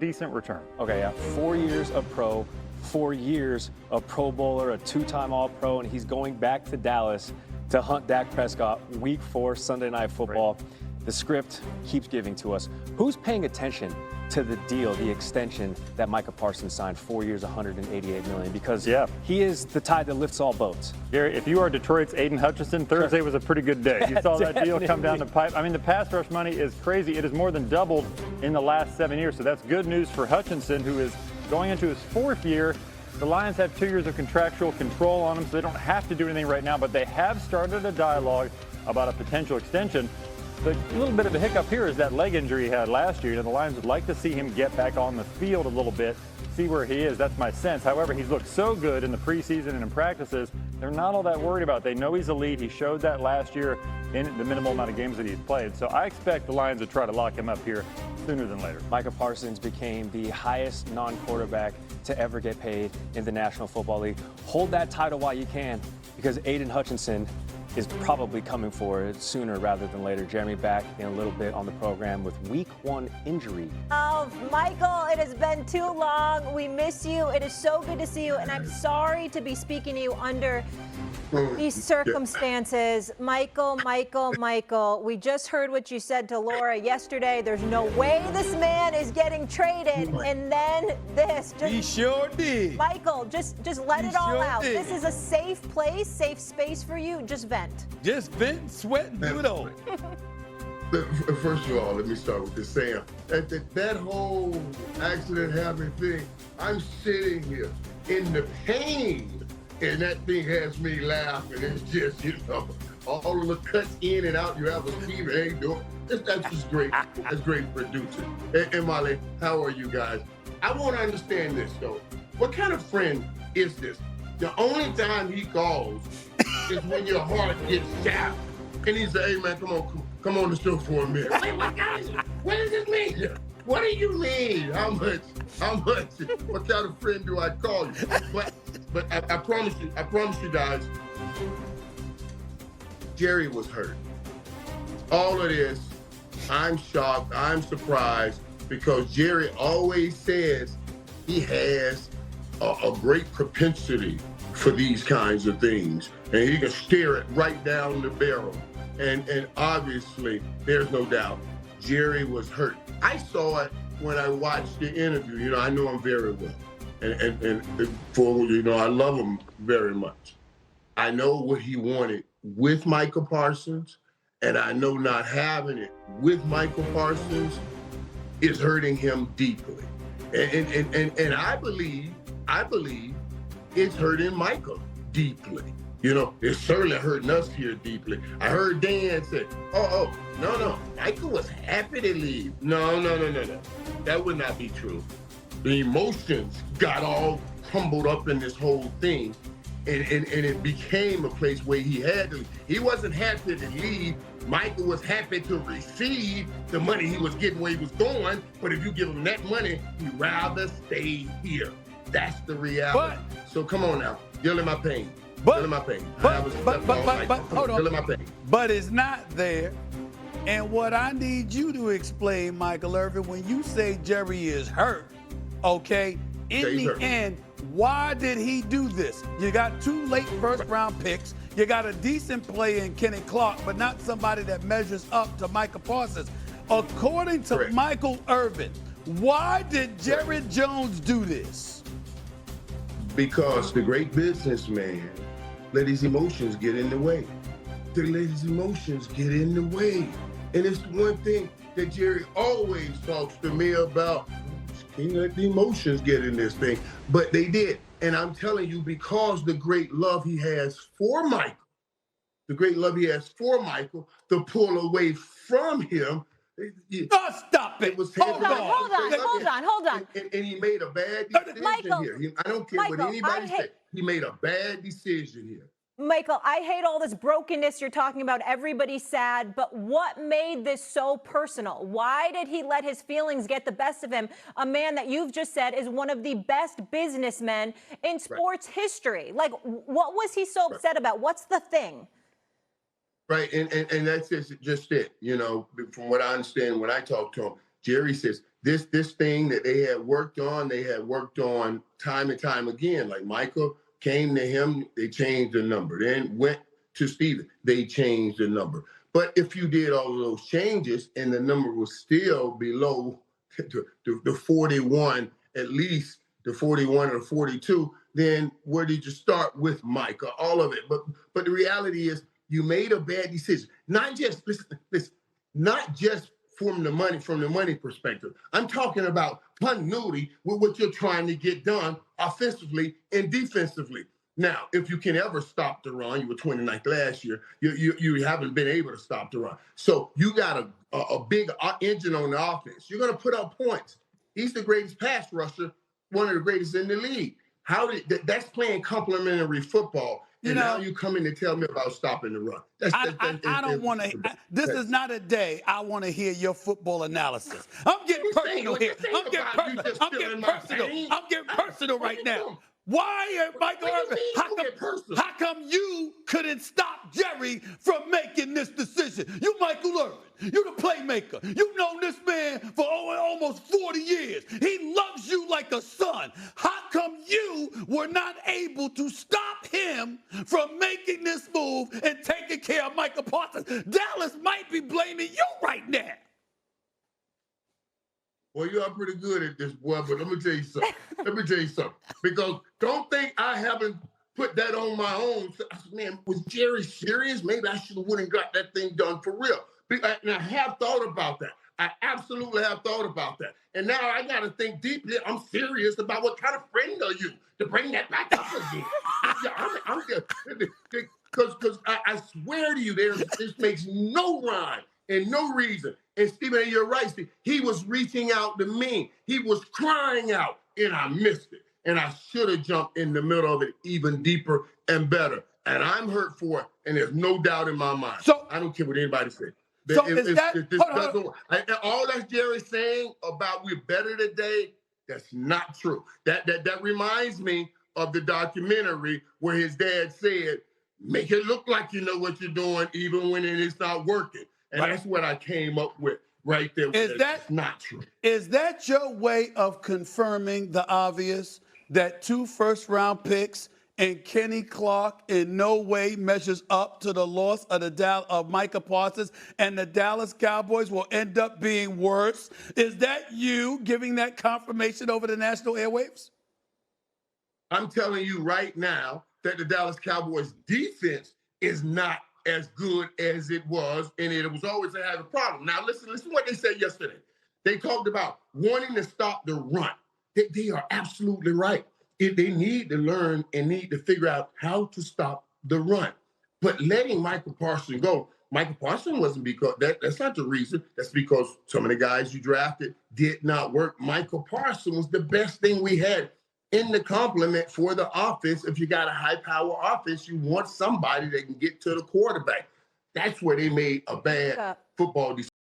decent return. Okay, yeah. 4 years of pro, 4 years of Pro Bowler, a 2-time All-Pro, and he's going back to Dallas to hunt Dak Prescott Week 4 Sunday Night Football. Right. The script keeps giving to us. Who's paying attention to the deal, the extension that Micah Parsons signed, 4 years, $188 million? Because he is the tide that lifts all boats. Gary, if you are Detroit's Aiden Hutchinson, Thursday was a pretty good day. You saw that deal come down the pipe. I mean, the pass rush money is crazy. It has more than doubled in the last 7 years. So that's good news for Hutchinson, who is going into his 4th year. The Lions have 2 years of contractual control on him, so they don't have to do anything right now, but they have started a dialogue about a potential extension. The little bit of a hiccup here is that leg injury he had last year. And the Lions would like to see him get back on the field a little bit, see where he is. That's my sense. However, he's looked so good in the preseason and in practices, they're not all that worried about it. They know he's elite. He showed that last year in the minimal amount of games that he's played. So I expect the Lions to try to lock him up here sooner than later. Micah Parsons became the highest non-quarterback to ever get paid in the National Football League. Hold that title while you can, because Aiden Hutchinson is probably coming for it sooner rather than later. Jeremy back in a little bit on the program with Week 1 injury. Oh, Michael, it has been too long. We miss you. It is so good to see you, and I'm sorry to be speaking to you under these circumstances. Michael, we just heard what you said to Laura yesterday. There's no way this man is getting traded, and then this. He sure did. Michael, just let it all out. This is a safe place, safe space for you. Just vent. Just vent, sweat, and do it all. First of all, let me start with this saying. That whole accident happening thing, I'm sitting here in the pain, and that thing has me laughing. It's just, all of the cuts in and out. You have a Steve, and ain't doing. That's just great. That's great producing. And Molly, how are you guys? I want to understand this, though. What kind of friend is this? The only time he calls is when your heart gets shattered. And he said, hey, man, come on the show for a minute. Wait, what does this mean? What do you mean? How much? What kind of friend do I call you? But I promise you guys, Jerry was hurt. All of this, I'm shocked, I'm surprised, because Jerry always says he has a great propensity for these kinds of things, and he can stare it right down the barrel. And obviously, there's no doubt, Jerry was hurt. I saw it when I watched the interview. I know him very well, and I love him very much. I know what he wanted with Micah Parsons, and I know not having it with Micah Parsons is hurting him deeply. And I believe it's hurting Micah deeply. It's certainly hurting us here deeply. I heard Dan say, no, Micah was happy to leave. No. That would not be true. The emotions got all crumbled up in this whole thing, and it became a place where he had to leave. He wasn't happy to leave. Micah was happy to receive the money he was getting where he was going, but if you give him that money, he'd rather stay here. That's the reality. So come on now, deal in my pain. Hold on. But it's not there. And what I need you to explain, Michael Irvin, when you say Jerry is hurt, okay, in the end, why did he do this? You got 2 late first-round picks. You got a decent player in Kenny Clark, but not somebody that measures up to Micah Parsons. According to Michael Irvin, why did Jerry Jones do this? Because the great businessman let his emotions get in the way. And it's the one thing that Jerry always talks to me about. Can't let the emotions get in this thing. But they did. And I'm telling you, because the great love he has for Michael, to pull away from him. Stop it. Hold on. And he made a bad decision here. I don't care what anybody says. He made a bad decision here. Michael, I hate all this brokenness you're talking about. Everybody's sad, but what made this so personal? Why did he let his feelings get the best of him? A man that you've just said is one of the best businessmen in sports history. Like, what was he so upset about? What's the thing? Right, and that's just it. From what I understand when I talk to him, Jerry says this thing that they had worked on time and time again. Like Michael came to him, they changed the number. Then went to Steven, they changed the number. But if you did all of those changes and the number was still below the 41, at least the 41 or 42, then where did you start with Micah? All of it. But the reality is you made a bad decision. Not just listen, not just from the money perspective. I'm talking about continuity with what you're trying to get done offensively and defensively. Now, if you can ever stop the run, you were 29th last year, you haven't been able to stop the run. So you got a big engine on the offense. You're going to put up points. He's the greatest pass rusher, one of the greatest in the league. That's playing complementary football. And now you come in to tell me about stopping the run. I don't want to. This is not a day I want to hear your football analysis. I'm getting personal here. I'm getting personal right now. Why, Michael Irvin? How come you couldn't stop Jerry from making this decision? You, Michael Irvin, you the playmaker. You've known this man for almost 40 years. He loves you like a son. How come you were not able to stop him from making this move and taking care of Micah Parsons? Dallas might be blaming you right now. Well, you are pretty good at this, boy, but let me tell you something. Because don't think I haven't put that on my own. I said, man, was Jerry serious? Maybe I should have went and got that thing done for real. And I have thought about that. I absolutely have thought about that. And now I got to think deeply. I'm serious about what kind of friend are you to bring that back up again? Because I swear to you, this makes no rhyme and no reason. And Stephen, you're right, Steve. He was reaching out to me. He was crying out, and I missed it. And I should have jumped in the middle of it even deeper and better. And I'm hurt for it, and there's no doubt in my mind. So I don't care what anybody says. All that Jerry's saying about we're better today, that's not true. That reminds me of the documentary where his dad said, make it look like you know what you're doing even when it is not working. And that's what I came up with right there. Is that not true? Is that your way of confirming the obvious, that 2 first-round picks and Kenny Clark in no way measures up to the loss of Micah Parsons, and the Dallas Cowboys will end up being worse? Is that you giving that confirmation over the national airwaves? I'm telling you right now that the Dallas Cowboys defense is not as good as it was, and it was always a having problem. Now, listen what they said yesterday. They talked about wanting to stop the run. They are absolutely right. They need to learn and need to figure out how to stop the run. But letting Micah Parsons go, Micah Parsons wasn't because that's not the reason. That's because some of the guys you drafted did not work. Micah Parsons was the best thing we had in the complement for the offense. If you got a high-power offense, you want somebody that can get to the quarterback. That's where they made a bad football decision.